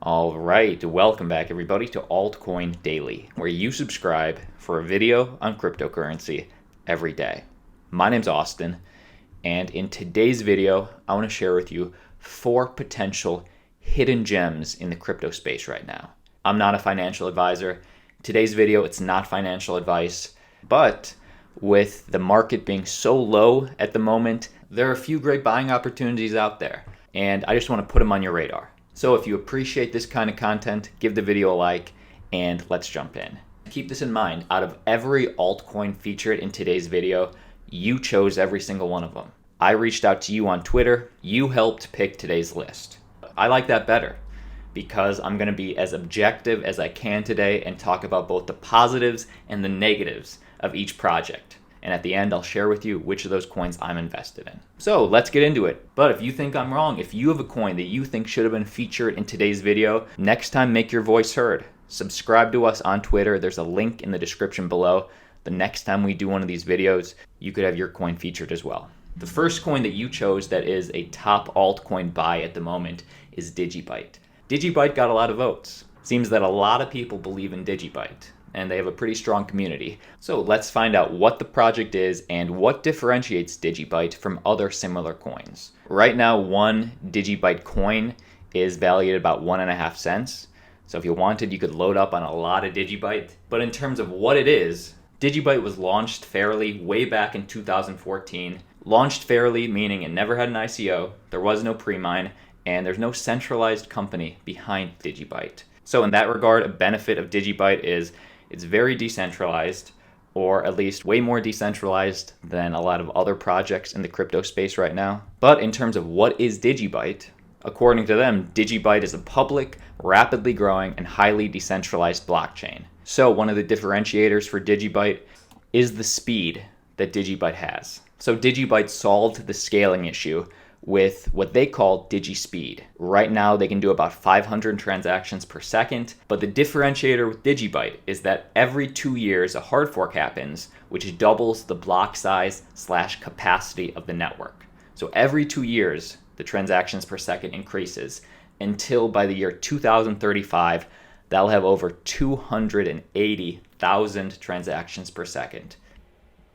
All right, welcome back everybody to Altcoin Daily, where you subscribe for a video on cryptocurrency every day. My name's Austin, and in today's video, I want to share with you 4 potential hidden gems in the crypto space right now. I'm not a financial advisor. Today's video, it's not financial advice, but with the market being so low at the moment, there are a few great buying opportunities out there, and I just want to put them on your radar. So if you appreciate this kind of content, give the video a like, and let's jump in. Keep this in mind, out of every altcoin featured in today's video, you chose every single one of them. I reached out to you on Twitter, you helped pick today's list. I like that better because I'm going to be as objective as I can today and talk about both the positives and the negatives of each project. And at the end, I'll share with you which of those coins I'm invested in. So let's get into it. But if you think I'm wrong, if you have a coin that you think should have been featured in today's video, next time make your voice heard. Subscribe to us on Twitter. There's a link in the description below. The next time we do one of these videos, you could have your coin featured as well. The first coin that you chose that is a top altcoin buy at the moment is DigiByte. DigiByte got a lot of votes. Seems that a lot of people believe in DigiByte, and they have a pretty strong community. So let's find out what the project is and what differentiates DigiByte from other similar coins. Right now, one DigiByte coin is valued at about 1.5 cents. So if you wanted, you could load up on a lot of DigiByte. But in terms of what it is, DigiByte was launched fairly way back in 2014. Launched fairly, meaning it never had an ICO, there was no pre-mine, and there's no centralized company behind DigiByte. So in that regard, a benefit of DigiByte is it's very decentralized, or at least way more decentralized than a lot of other projects in the crypto space right now. But in terms of what is DigiByte, according to them, DigiByte is a public, rapidly growing, and highly decentralized blockchain. So one of the differentiators for DigiByte is the speed that DigiByte has. So DigiByte solved the scaling issue with what they call DigiSpeed. Right now, they can do about 500 transactions per second, but the differentiator with DigiByte is that every 2 years, a hard fork happens, which doubles the block size / capacity of the network. So every 2 years, the transactions per second increases until by the year 2035, that'll have over 280,000 transactions per second.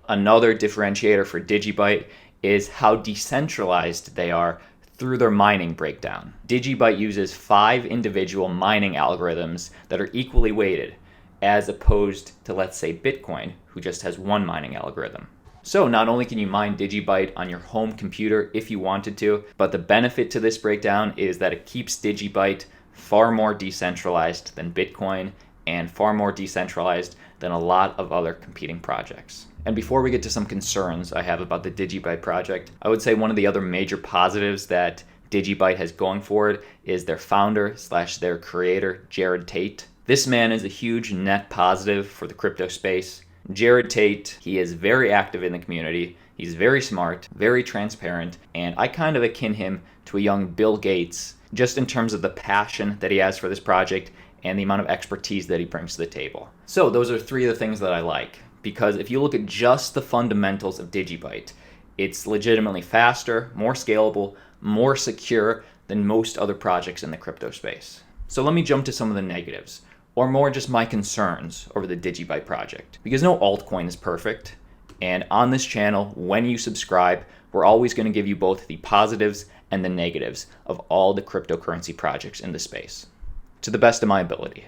Another differentiator for DigiByte is how decentralized they are through their mining breakdown. DigiByte uses 5 individual mining algorithms that are equally weighted, as opposed to, let's say, Bitcoin, who just has 1 mining algorithm. So not only can you mine DigiByte on your home computer if you wanted to, but the benefit to this breakdown is that it keeps DigiByte far more decentralized than Bitcoin and far more decentralized than a lot of other competing projects. And before we get to some concerns I have about the DigiByte project, I would say one of the other major positives that DigiByte has going for it is their founder / their creator, Jared Tate. This man is a huge net positive for the crypto space. Jared Tate, he is very active in the community. He's very smart, very transparent, and I kind of akin him to a young Bill Gates, just in terms of the passion that he has for this project and the amount of expertise that he brings to the table. So those are 3 of the things that I like. Because if you look at just the fundamentals of DigiByte, it's legitimately faster, more scalable, more secure than most other projects in the crypto space. So let me jump to some of the negatives, or more just my concerns over the DigiByte project. Because no altcoin is perfect, and on this channel, when you subscribe, we're always going to give you both the positives and the negatives of all the cryptocurrency projects in the space, to the best of my ability.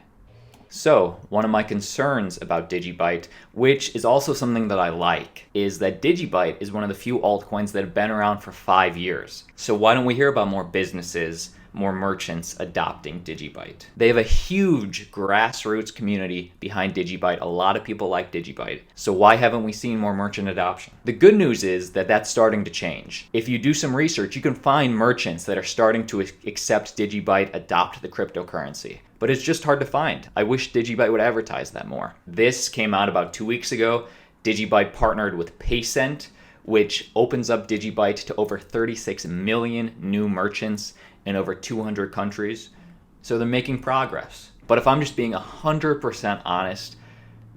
So, one of my concerns about DigiByte, which is also something that I like, is that DigiByte is one of the few altcoins that have been around for 5 years. So why don't we hear about more businesses, more merchants adopting DigiByte? They have a huge grassroots community behind DigiByte. A lot of people like DigiByte. So why haven't we seen more merchant adoption? The good news is that that's starting to change. If you do some research, you can find merchants that are starting to accept DigiByte, adopt the cryptocurrency. But it's just hard to find. I wish DigiByte would advertise that more. This came out about 2 weeks ago. DigiByte partnered with Paycent, which opens up DigiByte to over 36 million new merchants in over 200 countries. So they're making progress. But if I'm just being 100% honest,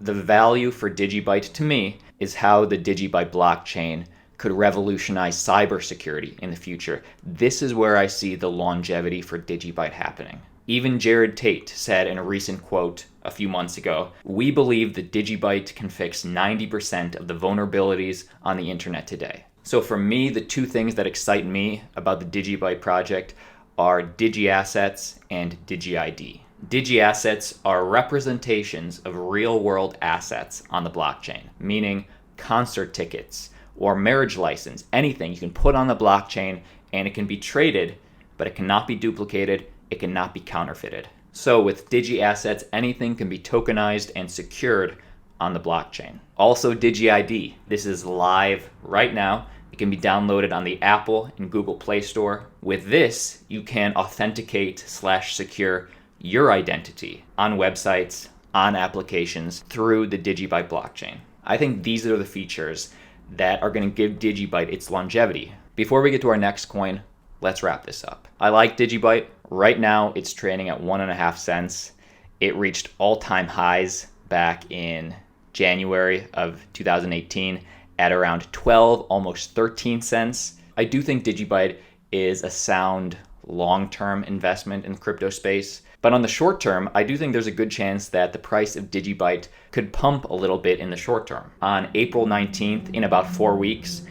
the value for DigiByte to me is how the DigiByte blockchain could revolutionize cybersecurity in the future. This is where I see the longevity for DigiByte happening. Even Jared Tate said in a recent quote a few months ago, "We believe that DigiByte can fix 90% of the vulnerabilities on the internet today." So for me, the two things that excite me about the DigiByte project are DigiAssets and DigiID. DigiAssets are representations of real-world assets on the blockchain, meaning concert tickets or marriage license, anything you can put on the blockchain and it can be traded, but it cannot be duplicated, it cannot be counterfeited. So with DigiAssets, anything can be tokenized and secured on the blockchain. Also DigiID, this is live right now. It can be downloaded on the Apple and Google Play Store. With this, you can authenticate/secure your identity on websites, on applications through the DigiByte blockchain. I think these are the features that are going to give DigiByte its longevity. Before we get to our next coin, let's wrap this up. I like DigiByte. Right now, it's trading at 1.5 cents. It reached all-time highs back in January of 2018 at around 12, almost 13 cents. I do think DigiByte is a sound long-term investment in the crypto space. But on the short term, I do think there's a good chance that the price of DigiByte could pump a little bit in the short term. On April 19th, in about 4 weeks,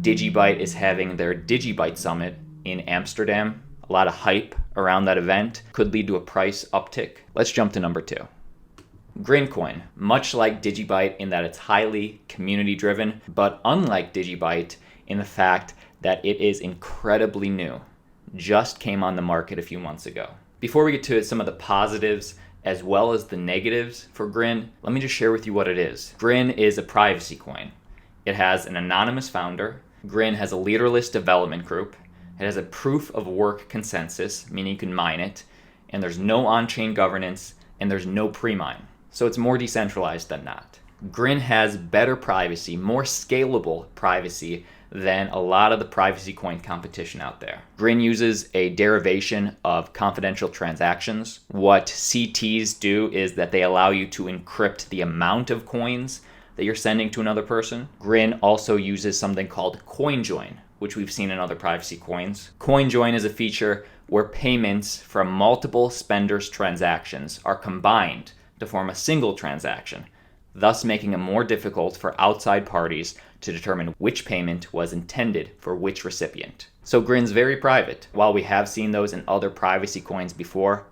DigiByte is having their DigiByte Summit in Amsterdam. A lot of hype around that event could lead to a price uptick. Let's jump to number 2. Grin coin, much like DigiByte in that it's highly community driven, but unlike DigiByte in the fact that it is incredibly new. Just came on the market a few months ago. Before we get to some of the positives as well as the negatives for Grin, let me just share with you what it is. Grin is a privacy coin. It has an anonymous founder. Grin has a leaderless development group. It has a proof of work consensus, meaning you can mine it, and there's no on-chain governance, and there's no pre-mine. So it's more decentralized than not. Grin has better privacy, more scalable privacy than a lot of the privacy coin competition out there. Grin uses a derivation of confidential transactions. What CTs do is that they allow you to encrypt the amount of coins that you're sending to another person. Grin also uses something called CoinJoin, which we've seen in other privacy coins. CoinJoin is a feature where payments from multiple spenders' transactions are combined to form a single transaction, thus making it more difficult for outside parties to determine which payment was intended for which recipient. So Grin's very private. While we have seen those in other privacy coins before,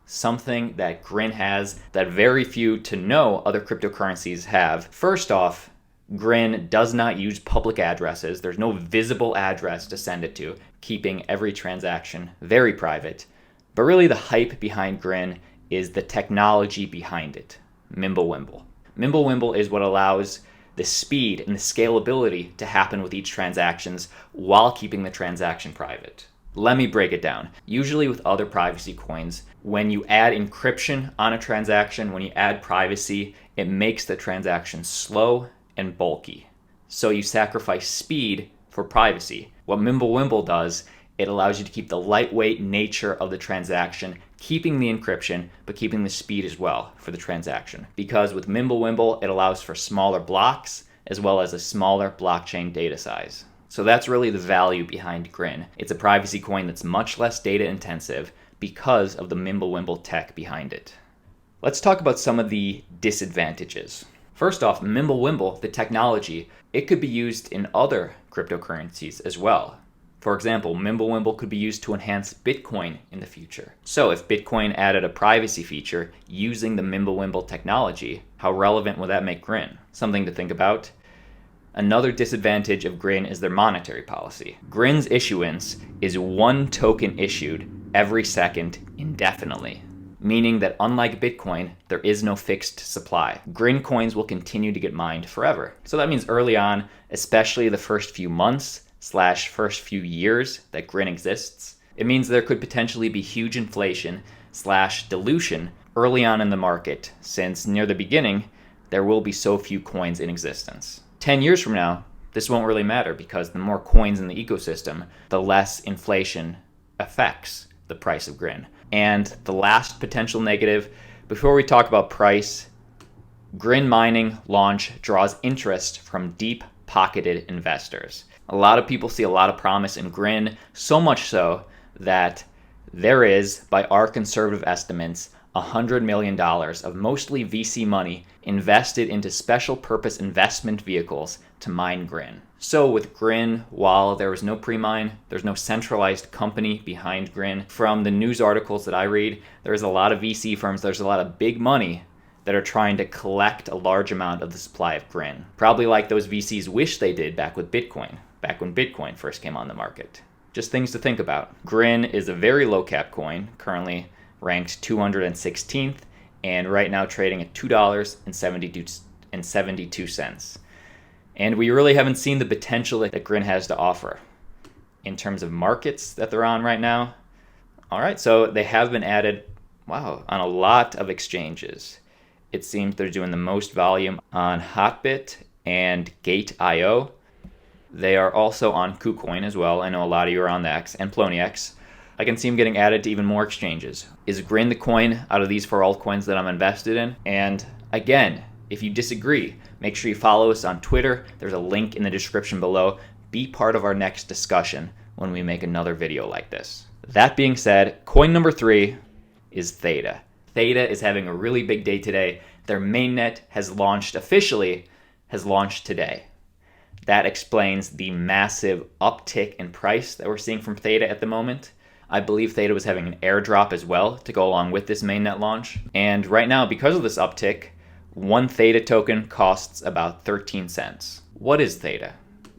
something that Grin has that very few to no other cryptocurrencies have. First off, Grin does not use public addresses. There's no visible address to send it to, keeping every transaction very private. But really the hype behind Grin is the technology behind it, Mimblewimble. Mimblewimble is what allows the speed and the scalability to happen with each transactions while keeping the transaction private. Let me break it down. Usually with other privacy coins, when you add encryption on a transaction, when you add privacy, it makes the transaction slow and bulky. So you sacrifice speed for privacy. What Mimblewimble does, it allows you to keep the lightweight nature of the transaction, keeping the encryption, but keeping the speed as well for the transaction. Because with Mimblewimble, it allows for smaller blocks as well as a smaller blockchain data size. So that's really the value behind Grin. It's a privacy coin that's much less data intensive because of the Mimblewimble tech behind it. Let's talk about some of the disadvantages. First off, Mimblewimble, the technology, it could be used in other cryptocurrencies as well. For example, Mimblewimble could be used to enhance Bitcoin in the future. So if Bitcoin added a privacy feature using the Mimblewimble technology, how relevant would that make Grin? Something to think about. Another disadvantage of Grin is their monetary policy. Grin's issuance is one token issued every second indefinitely, meaning that unlike Bitcoin, there is no fixed supply. Grin coins will continue to get mined forever. So that means early on, especially the first few months / first few years that Grin exists, it means there could potentially be huge inflation / dilution early on in the market, since near the beginning, there will be so few coins in existence. 10 years from now, this won't really matter because the more coins in the ecosystem, the less inflation affects the price of Grin. And the last potential negative, before we talk about price, Grin mining launch draws interest from deep-pocketed investors. A lot of people see a lot of promise in Grin, so much so that There is, by our conservative estimates, $100 million of mostly VC money invested into special purpose investment vehicles to mine Grin. So with Grin, while there was no pre-mine, there's no centralized company behind Grin. From the news articles that I read, there's a lot of VC firms, there's a lot of big money that are trying to collect a large amount of the supply of Grin. Probably like those VCs wish they did back with Bitcoin, back when Bitcoin first came on the market. Just things to think about. Grin is a very low cap coin, currently ranked 216th, and right now trading at $2.72. And we really haven't seen the potential that Grin has to offer in terms of markets that they're on right now. All right, so they have been added, on a lot of exchanges. It seems they're doing the most volume on Hotbit and Gate.io. They are also on KuCoin as well. I know a lot of you are on the X, and Poloniex. I can see them getting added to even more exchanges. Is Grin the coin out of these 4 altcoins that I'm invested in? And again, if you disagree, make sure you follow us on Twitter. There's a link in the description below. Be part of our next discussion when we make another video like this. That being said, coin number 3 is Theta. Theta is having a really big day today. Their mainnet has launched today. That explains the massive uptick in price that we're seeing from Theta at the moment. I believe Theta was having an airdrop as well to go along with this mainnet launch. And right now, because of this uptick, one Theta token costs about 13 cents. What is Theta?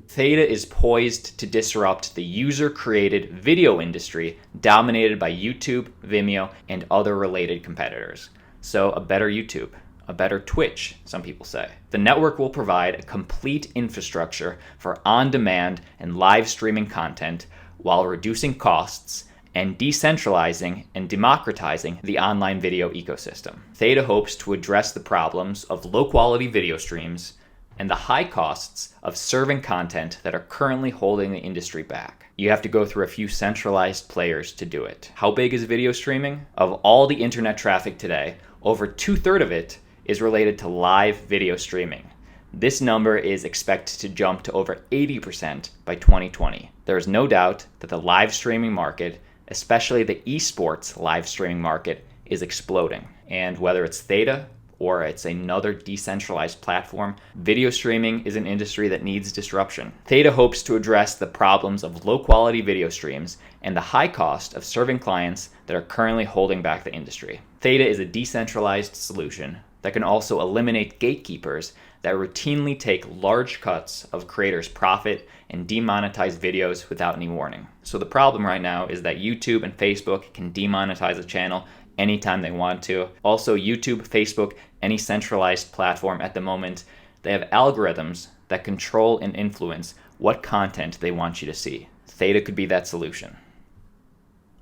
Theta is poised to disrupt the user-created video industry dominated by YouTube, Vimeo, and other related competitors. So a better YouTube, a better Twitch, some people say. The network will provide a complete infrastructure for on-demand and live streaming content while reducing costs and decentralizing and democratizing the online video ecosystem. Theta hopes to address the problems of low-quality video streams and the high costs of serving content that are currently holding the industry back. You have to go through a few centralized players to do it. How big is video streaming? Of all the internet traffic today, over 2/3 of it is related to live video streaming. This number is expected to jump to over 80% by 2020. There is no doubt that the live streaming market, especially the esports live streaming market, is exploding. And whether it's Theta or it's another decentralized platform, video streaming is an industry that needs disruption. Theta hopes to address the problems of low-quality video streams and the high cost of serving clients that are currently holding back the industry. Theta is a decentralized solution that can also eliminate gatekeepers that routinely take large cuts of creators' profit and demonetize videos without any warning. So the problem right now is that YouTube and Facebook can demonetize a channel anytime they want to. Also, YouTube, Facebook, any centralized platform at the moment, they have algorithms that control and influence what content they want you to see. Theta could be that solution.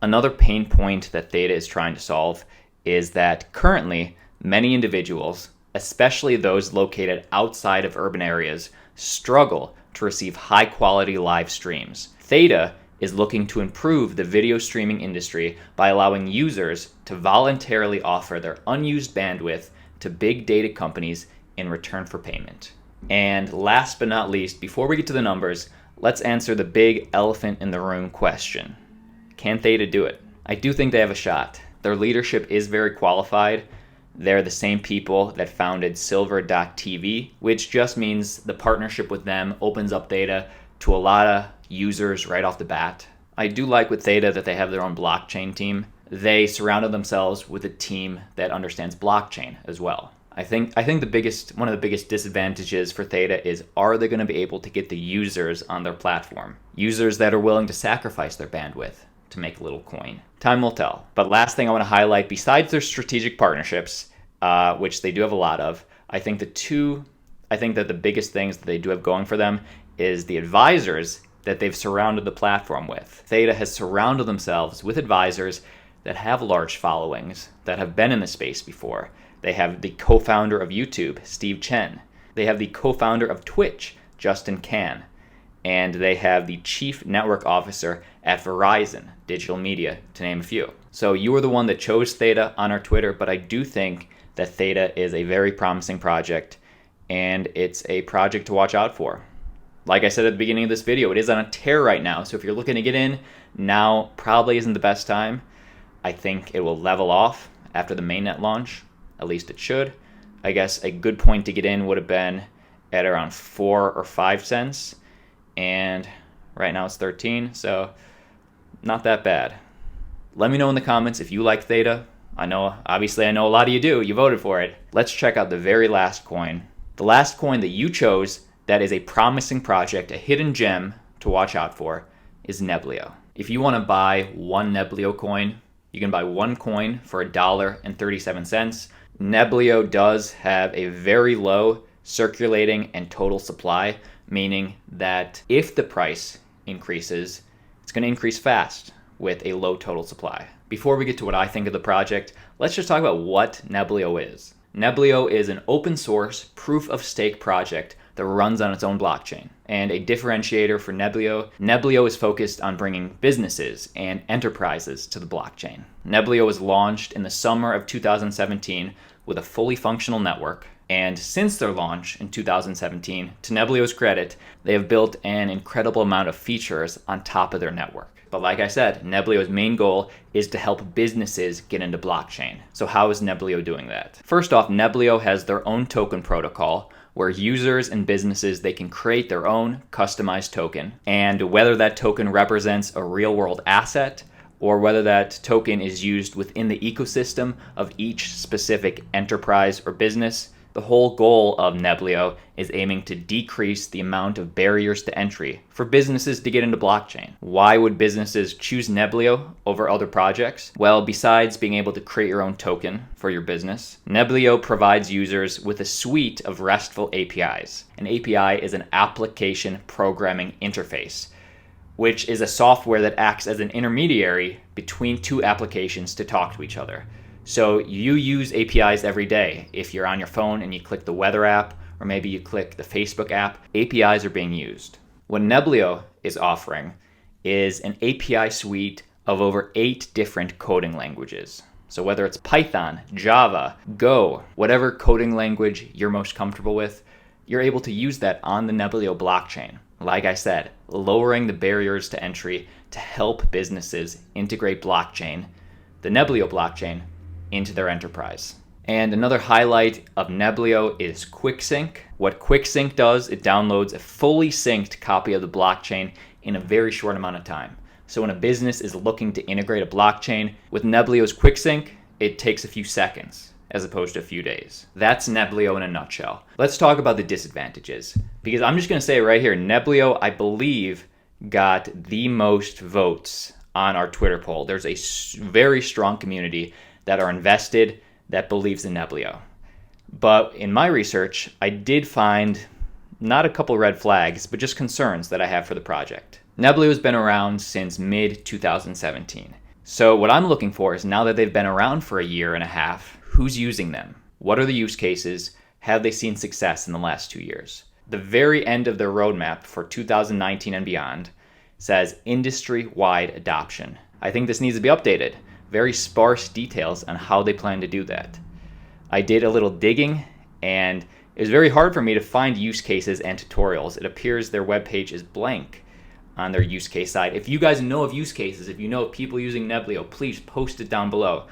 Another pain point that Theta is trying to solve is that currently many individuals, especially those located outside of urban areas, struggle to receive high-quality live streams. Theta is looking to improve the video streaming industry by allowing users to voluntarily offer their unused bandwidth to big data companies in return for payment. And last but not least, before we get to the numbers, let's answer the big elephant in the room question. Can Theta do it? I do think they have a shot. Their leadership is very qualified. They're the same people that founded Silver.tv, which just means the partnership with them opens up Theta to a lot of users right off the bat. I do like with Theta that they have their own blockchain team. They surrounded themselves with a team that understands blockchain as well. I think one of the biggest disadvantages for Theta is, are they going to be able to get the users on their platform? Users that are willing to sacrifice their bandwidth to make a little coin. Time will tell. But last thing I want to highlight, besides their strategic partnerships, which they do have a lot of, I think that the biggest things that they do have going for them is the advisors that they've surrounded the platform with. Theta has surrounded themselves with advisors that have large followings, that have been in the space before. They have the co-founder of YouTube, Steve Chen. They have the co-founder of Twitch, Justin Kan. And they have the chief network officer at Verizon Digital Media, to name a few. So you were the one that chose Theta on our Twitter, but I do think that Theta is a very promising project, and it's a project to watch out for. Like I said at the beginning of this video, it is on a tear right now, so if you're looking to get in, now probably isn't the best time. I think it will level off after the mainnet launch. At least it should. I guess a good point to get in would have been at around 4 or 5 cents. And right now it's 13, so not that bad. Let me know in the comments if you like Theta. Obviously I know a lot of you do. You voted for it. Let's check out the very last coin. The last coin that you chose that is a promising project, a hidden gem to watch out for, is Neblio. If you want to buy one Neblio coin, you can buy one coin for $1.37. Neblio does have a very low circulating and total supply, meaning that if the price increases, it's going to increase fast with a low total supply. Before we get to what I think of the project, let's just talk about what Neblio is. Neblio is an open source proof of stake project that runs on its own blockchain. And a differentiator for Neblio, Neblio is focused on bringing businesses and enterprises to the blockchain. Neblio was launched in the summer of 2017 with a fully functional network. And since their launch in 2017, to Neblio's credit, they have built an incredible amount of features on top of their network. But like I said, Neblio's main goal is to help businesses get into blockchain. So how is Neblio doing that? First off, Neblio has their own token protocol where users and businesses, they can create their own customized token. And whether that token represents a real world asset or whether that token is used within the ecosystem of each specific enterprise or business, the whole goal of Neblio is aiming to decrease the amount of barriers to entry for businesses to get into blockchain. Why would businesses choose Neblio over other projects? Well, besides being able to create your own token for your business, Neblio provides users with a suite of RESTful APIs. An API is an application programming interface, which is a software that acts as an intermediary between two applications to talk to each other. So you use APIs every day. If you're on your phone and you click the weather app, or maybe you click the Facebook app, APIs are being used. What Neblio is offering is an API suite of over 8 different coding languages. So whether it's Python, Java, Go, whatever coding language you're most comfortable with, you're able to use that on the Neblio blockchain. Like I said, lowering the barriers to entry to help businesses integrate blockchain, the Neblio blockchain, into their enterprise. And another highlight of Neblio is QuickSync. What QuickSync does, it downloads a fully synced copy of the blockchain in a very short amount of time. So when a business is looking to integrate a blockchain, with Neblio's QuickSync, it takes a few seconds as opposed to a few days. That's Neblio in a nutshell. Let's talk about the disadvantages. Because I'm just going to say right here, Neblio, I believe, got the most votes on our Twitter poll. There's a very strong community that are invested, that believes in Neblio. But in my research, I did find not a couple red flags, but just concerns that I have for the project. Neblio has been around since mid-2017. So what I'm looking for is, now that they've been around for a year and a half, who's using them? What are the use cases? Have they seen success in the last 2 years? The very end of their roadmap for 2019 and beyond says industry-wide adoption. I think this needs to be updated. Very sparse details on how they plan to do that. I did a little digging, and it was very hard for me to find use cases and tutorials. It appears their webpage is blank on their use case side. If you guys know of use cases, if you know of people using Neblio, please post it down below.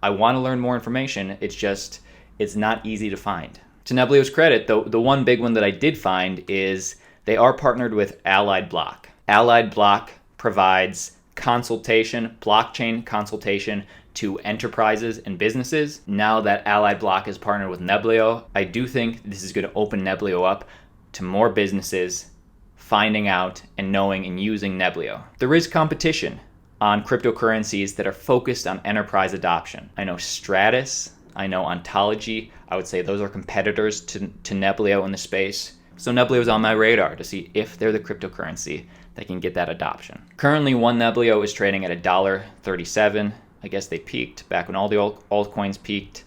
I want to learn more information. It's not easy to find. To Neblio's credit, the one big one that I did find is they are partnered with Allied Block. Allied Block provides blockchain consultation to enterprises and businesses. Now that Allied Block is partnered with Neblio, I do think this is going to open Neblio up to more businesses finding out and knowing and using Neblio. There is competition on cryptocurrencies that are focused on enterprise adoption. I know Stratus, I know Ontology. I would say those are competitors to Neblio in the space. So Neblio is on my radar to see if they're the cryptocurrency that can get that adoption. Currently, one Neblio is trading at $1.37. I guess they peaked back when all the altcoins peaked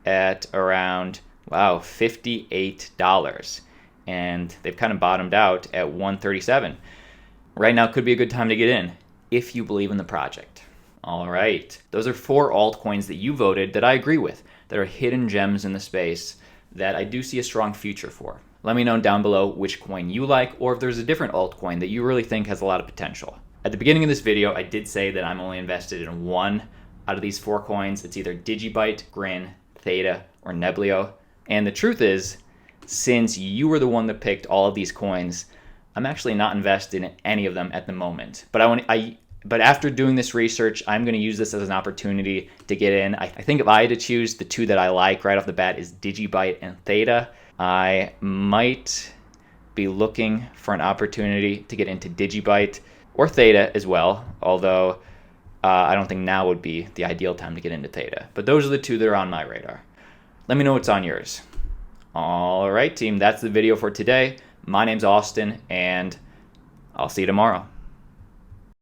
at around, $58. And they've kind of bottomed out at $1.37. Right now could be a good time to get in if you believe in the project. All right, those are 4 altcoins that you voted that I agree with, that are hidden gems in the space that I do see a strong future for. Let me know down below which coin you like, or if there's a different altcoin that you really think has a lot of potential. At the beginning of this video, I did say that I'm only invested in one out of these 4 coins, it's either DigiByte, Grin, Theta, or Neblio. And the truth is, since you were the one that picked all of these coins, I'm actually not invested in any of them at the moment. But after doing this research, I'm going to use this as an opportunity to get in. I think if I had to choose, the 2 that I like right off the bat is DigiByte and Theta. I might be looking for an opportunity to get into DigiByte or Theta as well, although I don't think now would be the ideal time to get into Theta. But those are the 2 that are on my radar. Let me know what's on yours. All right, team, that's the video for today. My name's Austin, and I'll see you tomorrow.